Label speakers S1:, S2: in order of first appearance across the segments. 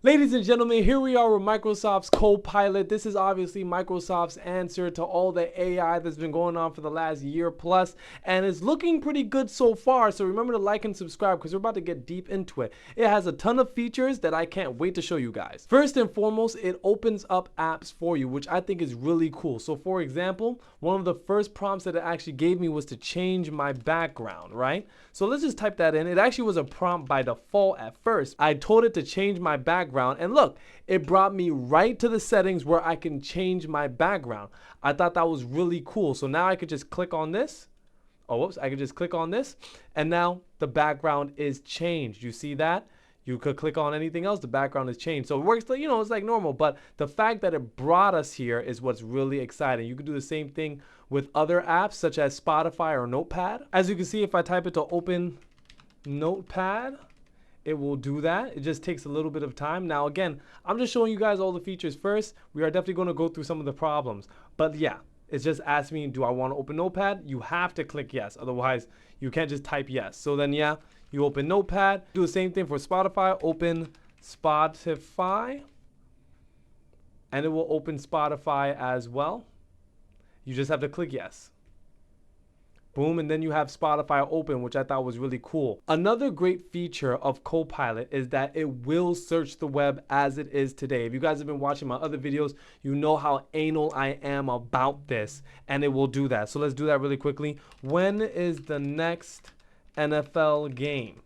S1: Ladies and gentlemen, here we are with Microsoft's Copilot. This is obviously Microsoft's answer to all the AI that's been going on for the last year plus, and it's looking pretty good so far. So remember to like and subscribe because we're about to get deep into it. It has a ton of features that I can't wait to show you guys. First and foremost, it opens up apps for you, which I think is really cool. So for example, one of the first prompts that it actually gave me was to change my background, right? So let's just type that in. It actually was a prompt by default at first. I told it to change my background, and look, it brought me right to the settings where I can change my background. I thought that was really cool. So now I could just click on this. Oh, whoops, I could just click on this, and now the background is changed. You see that? You could click on anything else, the background is changed. So it works, it's like normal, but the fact that it brought us here is what's really exciting. You could do the same thing with other apps such as Spotify or Notepad. As you can see, if I type it to open Notepad, it will do that. It just takes a little bit of time. Now, again, I'm just showing you guys all the features first. We are definitely going to go through some of the problems. But yeah, it's just asking me, do I want to open Notepad? You have to click yes. Otherwise, you can't just type yes. So then, yeah, you open Notepad. Do the same thing for Spotify. Open Spotify. And it will open Spotify as well. You just have to click yes. Boom, and then you have Spotify open, which I thought was really cool. Another great feature of Copilot is that it will search the web as it is today. If you guys have been watching my other videos, you know how anal I am about this, and it will do that. So let's do that really quickly. When is the next NFL game?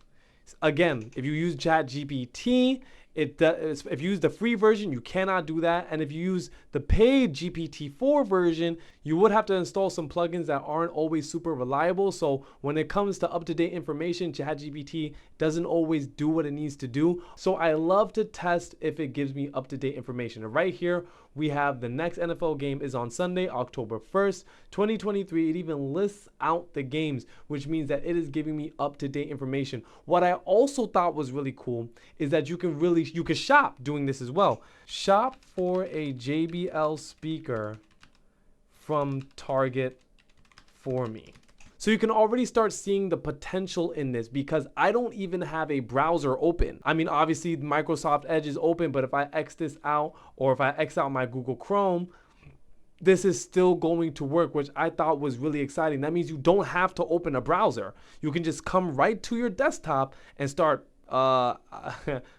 S1: Again, if you use ChatGPT, if you use the free version, you cannot do that. And if you use the paid GPT-4 version, you would have to install some plugins that aren't always super reliable. So when it comes to up-to-date information, ChatGPT doesn't always do what it needs to do. So I love to test if it gives me up-to-date information. And right here, we have the next NFL game is on Sunday, October 1st, 2023. It even lists out the games, which means that it is giving me up-to-date information. What I also thought was really cool is that you can shop doing this as well. Shop for a JBL speaker from Target for me. So you can already start seeing the potential in this because I don't even have a browser open. I mean, obviously Microsoft Edge is open, but if I X this out or if I X out my Google Chrome, this is still going to work, which I thought was really exciting. That means you don't have to open a browser. You can just come right to your desktop and start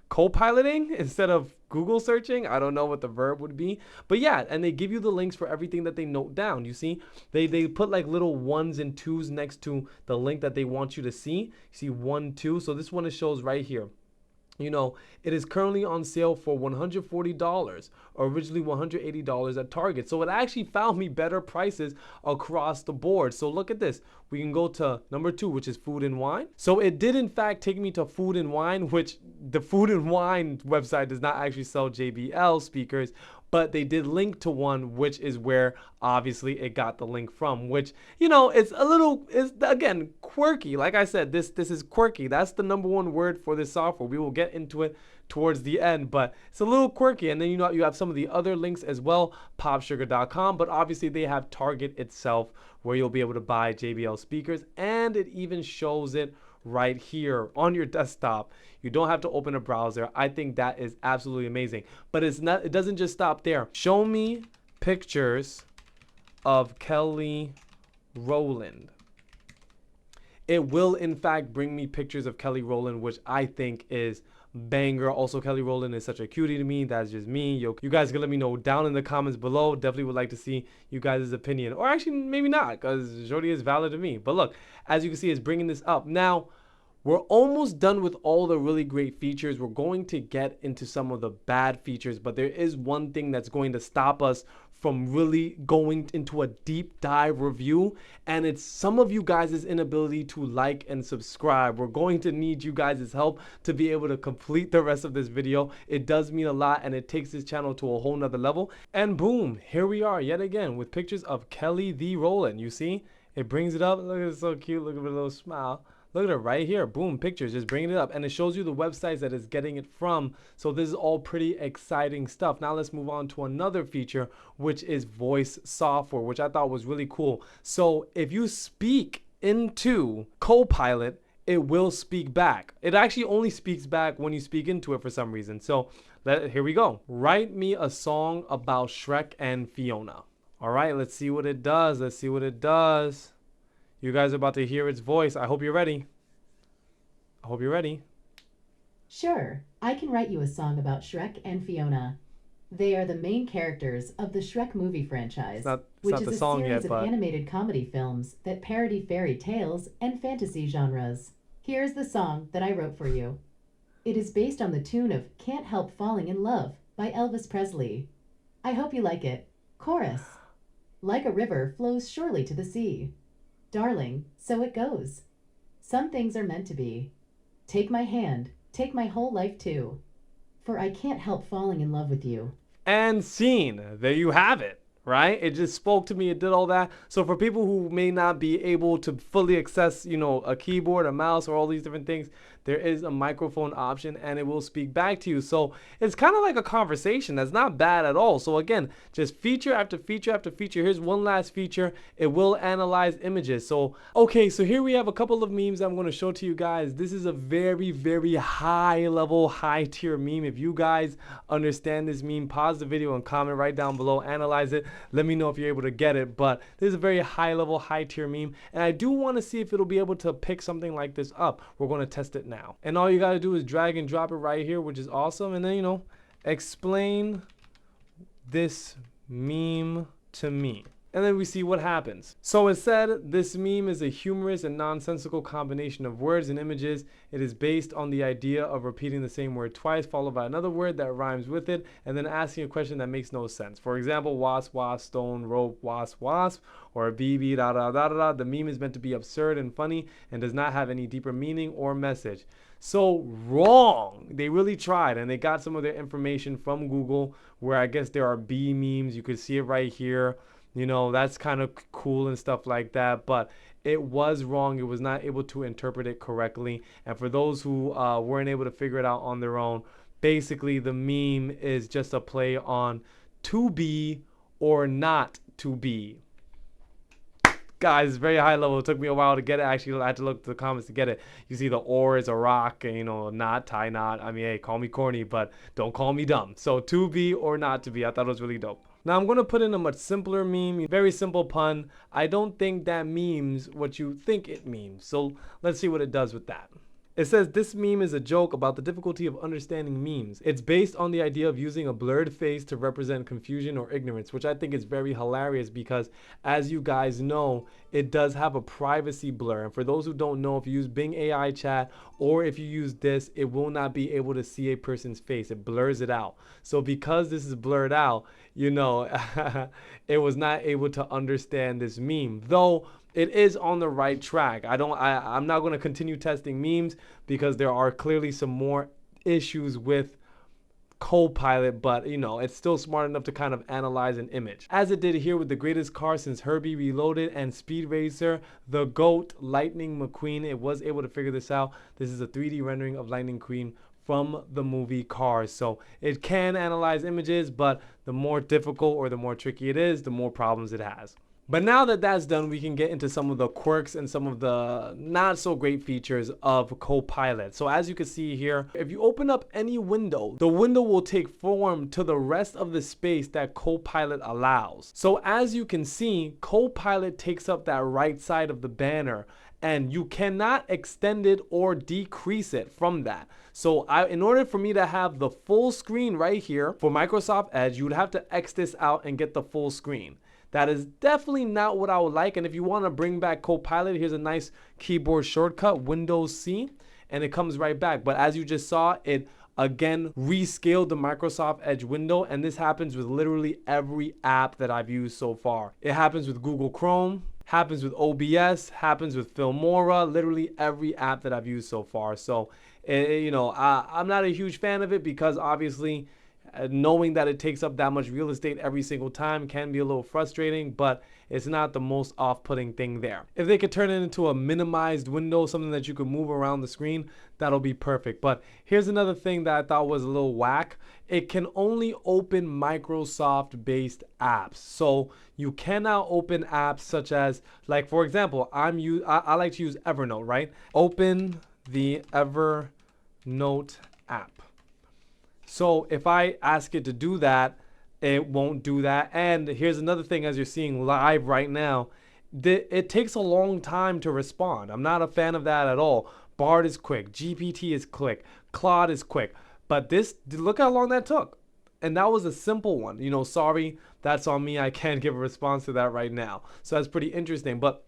S1: co-piloting instead of Google searching. I don't know what the verb would be, but yeah, and they give you the links for everything that they note down. You see, they put like little 1s and 2s next to the link that they want you to see. You see 1, 2. So this one it shows right here. It is currently on sale for $140, originally $180 at Target. So it actually found me better prices across the board. So look at this. We can go to number 2, which is food and wine. So it did in fact take me to food and wine, which the food and wine website does not actually sell JBL speakers, but they did link to one, which is where obviously it got the link from, which, it's again, quirky. Like I said, this is quirky. That's the #1 word for this software. We will get into it towards the end, but it's a little quirky. And then, you have some of the other links as well, popsugar.com, but obviously they have Target itself where you'll be able to buy JBL speakers, and it even shows it right here on your desktop. You don't have to open a browser. I think that is absolutely amazing. But it doesn't just stop there. Show me pictures of Kelly Rowland. It will in fact bring me pictures of Kelly Rowland, which I think is banger. Also, Kelly Rowland is such a cutie to me. That's just me. You guys can let me know down in the comments below. Definitely would like to see you guys' opinion, or actually maybe not, because Jody is valid to me. But look, as you can see, it's bringing this up. Now, we're almost done with all the really great features. We're going to get into some of the bad features, but there is one thing that's going to stop us from really going into a deep dive review, and it's some of you guys' inability to like and subscribe. We're going to need you guys' help to be able to complete the rest of this video. It does mean a lot, and it takes this channel to a whole nother level. And boom, here we are yet again with pictures of Kelly the Rowland. You see, it brings it up. Look, it's so cute. Look at the little smile. Look at it right here. Boom, pictures, just bringing it up. And it shows you the websites that it's getting it from. So this is all pretty exciting stuff. Now let's move on to another feature, which is voice software, which I thought was really cool. So if you speak into Copilot, it will speak back. It actually only speaks back when you speak into it for some reason. So here we go. Write me a song about Shrek and Fiona. All right, let's see what it does. Let's see what it does. You guys are about to hear its voice. I hope you're ready. I hope you're ready.
S2: Sure, I can write you a song about Shrek and Fiona. They are the main characters of the Shrek movie franchise, which is a series of animated comedy films that parody fairy tales and fantasy genres. Here's the song that I wrote for you. It is based on the tune of Can't Help Falling in Love by Elvis Presley. I hope you like it. Chorus. Like a river flows surely to the sea. Darling, so it goes. Some things are meant to be. Take my hand, take my whole life too. For I can't help falling in love with you.
S1: And scene. There you have it, right? It just spoke to me. It did all that. So for people who may not be able to fully access, a keyboard, a mouse, or all these different things, there is a microphone option and it will speak back to you. So it's kind of like a conversation. That's not bad at all. So again, just feature after feature after feature. Here's one last feature. It will analyze images. So, okay, so here we have a couple of memes I'm going to show to you guys. This is a very, very high level, high tier meme. If you guys understand this meme, pause the video and comment right down below, analyze it. Let me know if you're able to get it. But this is a very high level, high tier meme. And I do want to see if it'll be able to pick something like this up. We're going to test it now. And all you got to do is drag and drop it right here, which is awesome. And then, explain this meme to me. And then we see what happens. So it said, this meme is a humorous and nonsensical combination of words and images. It is based on the idea of repeating the same word twice, followed by another word that rhymes with it, and then asking a question that makes no sense. For example, wasp, wasp, stone, rope, wasp, wasp, or BB, da da da da da. The meme is meant to be absurd and funny and does not have any deeper meaning or message. So wrong. They really tried, and they got some of their information from Google, where I guess there are B memes. You could see it right here. That's kind of cool and stuff like that, but it was wrong. It was not able to interpret it correctly. And for those who weren't able to figure it out on their own, basically the meme is just a play on to be or not to be. Guys, it's very high level. It took me a while to get it. Actually, I had to look at the comments to get it. You see the or is a rock, and, not, tie knot. I mean, hey, call me corny, but don't call me dumb. So to be or not to be. I thought it was really dope. Now I'm going to put in a much simpler meme, very simple pun. I don't think that means what you think it means. So let's see what it does with that. It says this meme is a joke about the difficulty of understanding memes. It's based on the idea of using a blurred face to represent confusion or ignorance, which I think is very hilarious because, as you guys know, it does have a privacy blur. And for those who don't know, if you use Bing AI chat or if you use this, it will not be able to see a person's face. It blurs it out. So because this is blurred out, it was not able to understand this meme. Though it is on the right track. I'm not going to continue testing memes because there are clearly some more issues with Copilot, but it's still smart enough to kind of analyze an image. As it did here with the greatest car since Herbie Reloaded and Speed Racer, the GOAT, Lightning McQueen. It was able to figure this out. This is a 3D rendering of Lightning McQueen from the movie Cars. So it can analyze images, but the more difficult or the more tricky it is, the more problems it has. But now that that's done, we can get into some of the quirks and some of the not so great features of Copilot. So as you can see here, if you open up any window, the window will take form to the rest of the space that Copilot allows. So as you can see, Copilot takes up that right side of the banner, and you cannot extend it or decrease it from that. So in order for me to have the full screen right here for Microsoft Edge, you would have to X this out and get the full screen. That is definitely not what I would like. And if you want to bring back Copilot, here's a nice keyboard shortcut, Windows C, and it comes right back. But as you just saw, it again rescaled the Microsoft Edge window, and this happens with literally every app that I've used so far. It happens with Google Chrome, happens with OBS, happens with Filmora, literally every app that I've used so far. So, I'm not a huge fan of it because obviously Knowing that it takes up that much real estate every single time can be a little frustrating, but it's not the most off-putting thing there. If they could turn it into a minimized window, something that you could move around the screen, that'll be perfect. But here's another thing that I thought was a little whack. It can only open Microsoft-based apps. So you cannot open apps such as, like for example, I like to use Evernote, right? Open the Evernote app. So if I ask it to do that, it won't do that. And here's another thing, as you're seeing live right now, it takes a long time to respond. I'm not a fan of that at all. Bard is quick, GPT is quick, Claude is quick. But this, look how long that took. And that was a simple one. You know, sorry, that's on me. I can't give a response to that right now. So that's pretty interesting. But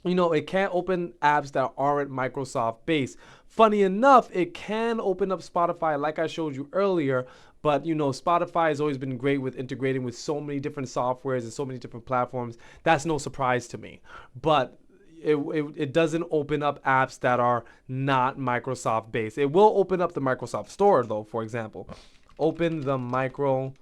S1: you know, it can't open apps that aren't Microsoft based. Funny enough, it can open up Spotify like I showed you earlier, but you know, Spotify has always been great with integrating with so many different softwares and so many different platforms. That's no surprise to me. But it doesn't open up apps that are not Microsoft based. It will open up the Microsoft Store though, for example. Open the Microsoft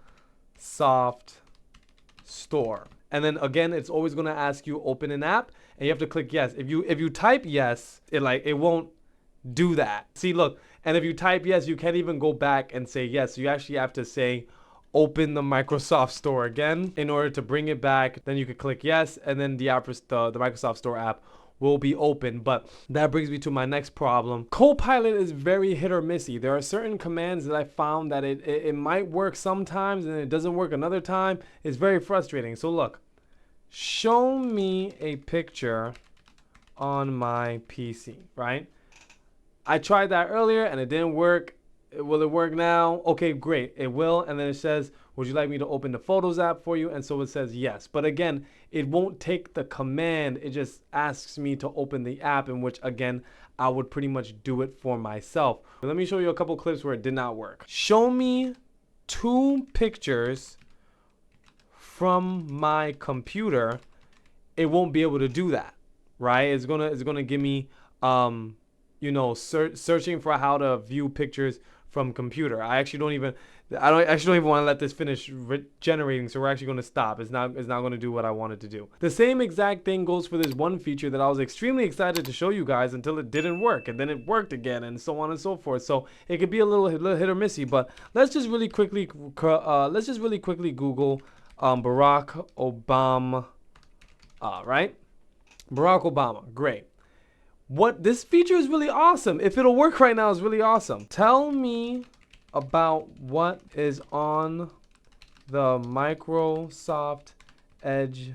S1: Store. And then again, it's always going to ask you open an app and you have to click yes. If you type yes, it won't do that. See, look, and if you type yes, you can't even go back and say yes. So you actually have to say open the Microsoft Store again in order to bring it back. Then you could click yes, and then the Microsoft Store app will be open. But that brings me to my next problem. Copilot is very hit or missy. There are certain commands that I found that it might work sometimes and it doesn't work another time. It's very frustrating. So look, show me a picture on my PC, right? I tried that earlier and it didn't work. Will it work now? Okay, great, it will. And then it says, would you like me to open the Photos app for you? And so it says yes. But again, it won't take the command. It just asks me to open the app, in which again, I would pretty much do it for myself. Let me show you a couple clips where it did not work. Show me 2 pictures from my computer. It won't be able to do that, right? It's gonna give me you know, searching for how to view pictures from computer. I actually don't even want to let this finish generating, so we're actually going to stop. It's not going to do what I wanted to do. The same exact thing goes for this one feature that I was extremely excited to show you guys until it didn't work, and then it worked again, and so on and so forth. So it could be a little hit or missy. But let's just really quickly Google Barack Obama. Right? Barack Obama. Great. This feature is really awesome. If it'll work right now, it's really awesome. Tell me about what is on the Microsoft Edge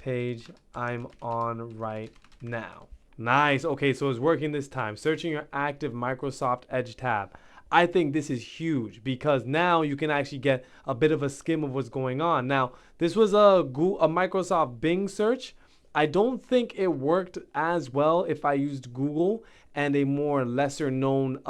S1: page I'm on right now. Nice. Okay, so it's working this time. Searching your active Microsoft Edge tab. I think this is huge because now you can actually get a bit of a skim of what's going on. Now, this was a Microsoft Bing search. I don't think it worked as well if I used Google and a more lesser known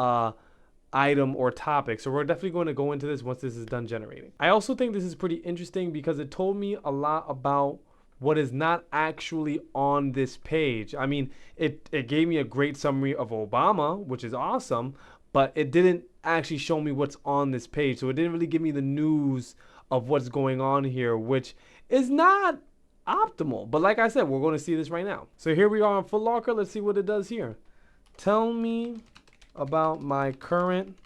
S1: item or topic. So we're definitely going to go into this once this is done generating. I also think this is pretty interesting because it told me a lot about what is not actually on this page. I mean, it gave me a great summary of Obama, which is awesome, but it didn't actually show me what's on this page. So it didn't really give me the news of what's going on here, which is not optimal. But like I said, we're going to see this right now. So here we are on Foot Locker. Let's see what it does here. Tell me about my current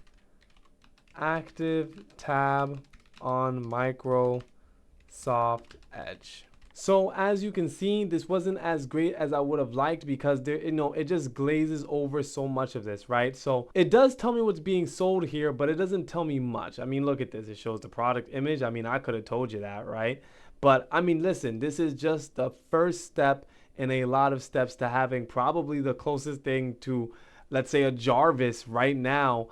S1: active tab on Microsoft Edge. So as you can see, this wasn't as great as I would have liked because there, it just glazes over so much of this, right? So it does tell me what's being sold here, but it doesn't tell me much. I mean, look at this. It shows the product image. I mean, I could have told you that, right? But I mean, listen, this is just the first step in a lot of steps to having probably the closest thing to, let's say, a Jarvis right now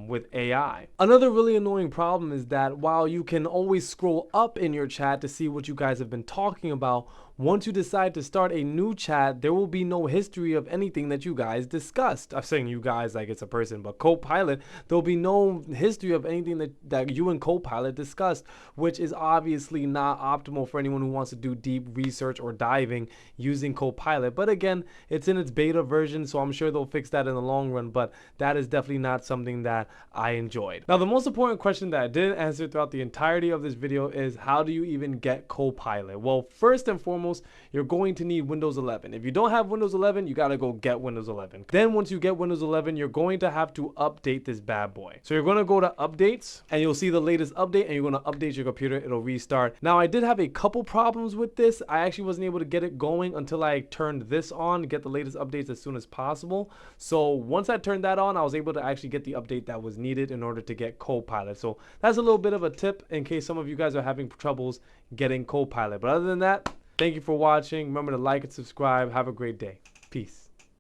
S1: with AI. Another really annoying problem is that while you can always scroll up in your chat to see what you guys have been talking about, once you decide to start a new chat, there will be no history of anything that you guys discussed. I'm saying you guys like it's a person, but Copilot, there'll be no history of anything that you and Copilot discussed, which is obviously not optimal for anyone who wants to do deep research or diving using Copilot. But again, it's in its beta version, so I'm sure they'll fix that in the long run, but that is definitely not something that I enjoyed. Now, the most important question that I didn't answer throughout the entirety of this video is, how do you even get Copilot? Well, first and foremost, you're going to need Windows 11. If you don't have Windows 11, you gotta go get Windows 11. Then once you get Windows 11, you're going to have to update this bad boy. So you're gonna go to updates and you'll see the latest update, and you're gonna update your computer, it'll restart. Now, I did have a couple problems with this. I actually wasn't able to get it going until I turned this on, get the latest updates as soon as possible. So once I turned that on, I was able to actually get the update that was needed in order to get Copilot. So that's a little bit of a tip in case some of you guys are having troubles getting Copilot. But other than that, thank you for watching. Remember to like and subscribe. Have a great day. Peace.